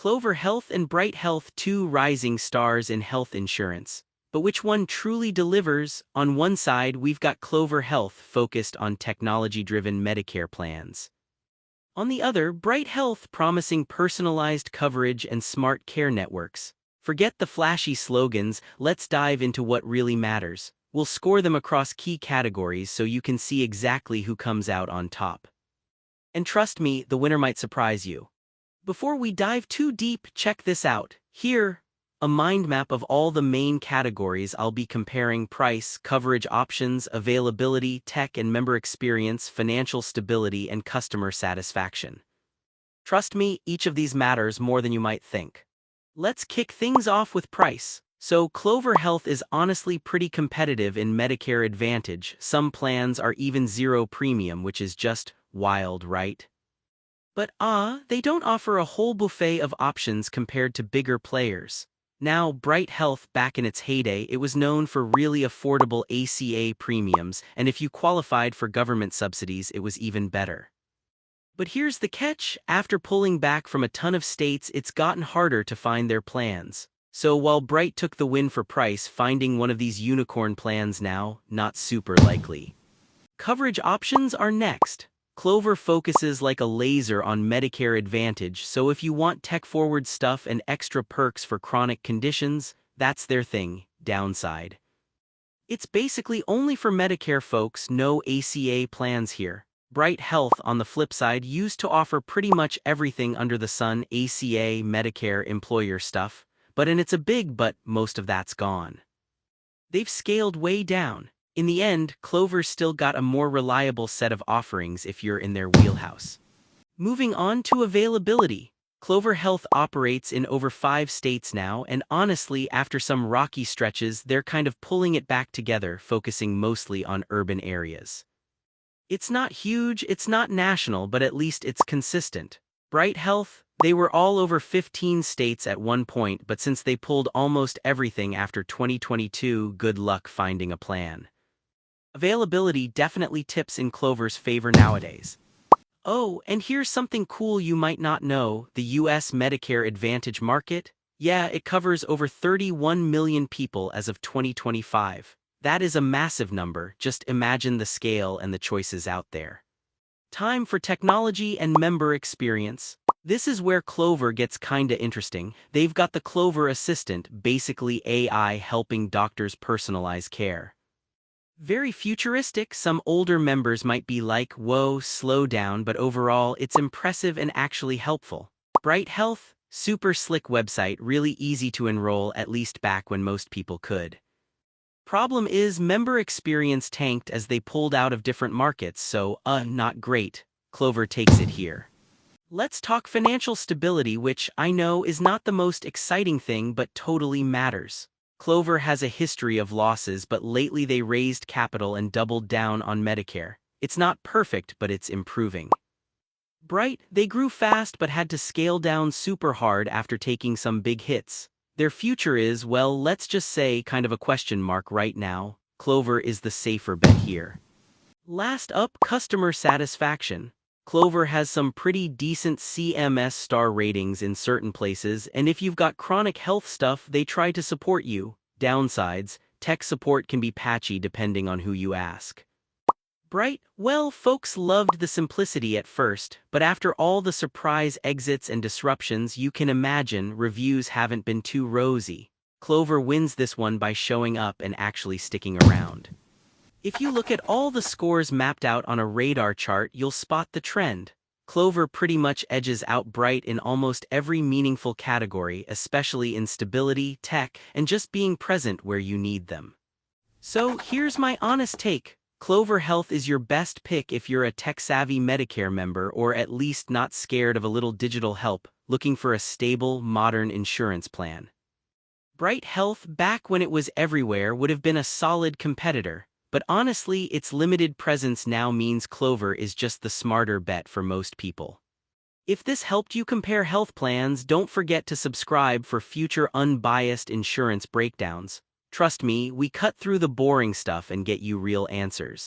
Clover Health and Bright Health, two rising stars in health insurance. But which one truly delivers? On one side, we've got Clover Health focused on technology-driven Medicare plans. On the other, Bright Health promising personalized coverage and smart care networks. Forget the flashy slogans, let's dive into what really matters. We'll score them across key categories so you can see exactly who comes out on top. And trust me, the winner might surprise you. Before we dive too deep, check this out. Here, a mind map of all the main categories I'll be comparing: price, coverage options, availability, tech and member experience, financial stability, and customer satisfaction. Trust me, each of these matters more than you might think. Let's kick things off with price. So Clover Health is honestly pretty competitive in Medicare Advantage. Some plans are even zero premium, which is just wild, right? But they don't offer a whole buffet of options compared to bigger players. Now, Bright Health, back in its heyday, it was known for really affordable ACA premiums, and if you qualified for government subsidies, it was even better. But here's the catch: after pulling back from a ton of states, it's gotten harder to find their plans. So while Bright took the win for price, finding one of these unicorn plans now, not super likely. Coverage options are next. Clover focuses like a laser on Medicare Advantage, so if you want tech-forward stuff and extra perks for chronic conditions, that's their thing. Downside: it's basically only for Medicare folks, no ACA plans here. Bright Health, on the flip side, used to offer pretty much everything under the sun: ACA, Medicare, employer stuff, and it's a big but, most of that's gone. They've scaled way down. In the end, Clover's still got a more reliable set of offerings if you're in their wheelhouse. Moving on to availability. Clover Health operates in over 5 states now, and honestly, after some rocky stretches, they're kind of pulling it back together, focusing mostly on urban areas. It's not huge, it's not national, but at least it's consistent. Bright Health, they were all over 15 states at one point, but since they pulled almost everything after 2022, good luck finding a plan. Availability definitely tips in Clover's favor nowadays. Oh, and here's something cool you might not know: the US Medicare Advantage market? Yeah, it covers over 31 million people as of 2025. That is a massive number, just imagine the scale and the choices out there. Time for technology and member experience. This is where Clover gets kinda interesting. They've got the Clover Assistant, basically AI helping doctors personalize care. Very futuristic. Some older members might be like, whoa, slow down, but overall, it's impressive and actually helpful. Bright Health, super slick website, really easy to enroll, at least back when most people could. Problem is, member experience tanked as they pulled out of different markets, so, not great. Clover takes it here. Let's talk financial stability, which I know is not the most exciting thing, but totally matters. Clover has a history of losses, but lately they raised capital and doubled down on Medicare. It's not perfect, but it's improving. Bright, they grew fast but had to scale down super hard after taking some big hits. Their future is, well, let's just say, kind of a question mark right now. Clover is the safer bet here. Last up, customer satisfaction. Clover has some pretty decent CMS star ratings in certain places, and if you've got chronic health stuff, they try to support you. Downsides: tech support can be patchy depending on who you ask. Bright, well, folks loved the simplicity at first, but after all the surprise exits and disruptions, you can imagine reviews haven't been too rosy. Clover wins this one by showing up and actually sticking around. If you look at all the scores mapped out on a radar chart, you'll spot the trend. Clover pretty much edges out Bright in almost every meaningful category, especially in stability, tech, and just being present where you need them. So here's my honest take. Clover Health is your best pick if you're a tech-savvy Medicare member, or at least not scared of a little digital help, looking for a stable, modern insurance plan. Bright Health, back when it was everywhere, would have been a solid competitor. But honestly, its limited presence now means Clover is just the smarter bet for most people. If this helped you compare health plans, don't forget to subscribe for future unbiased insurance breakdowns. Trust me, we cut through the boring stuff and get you real answers.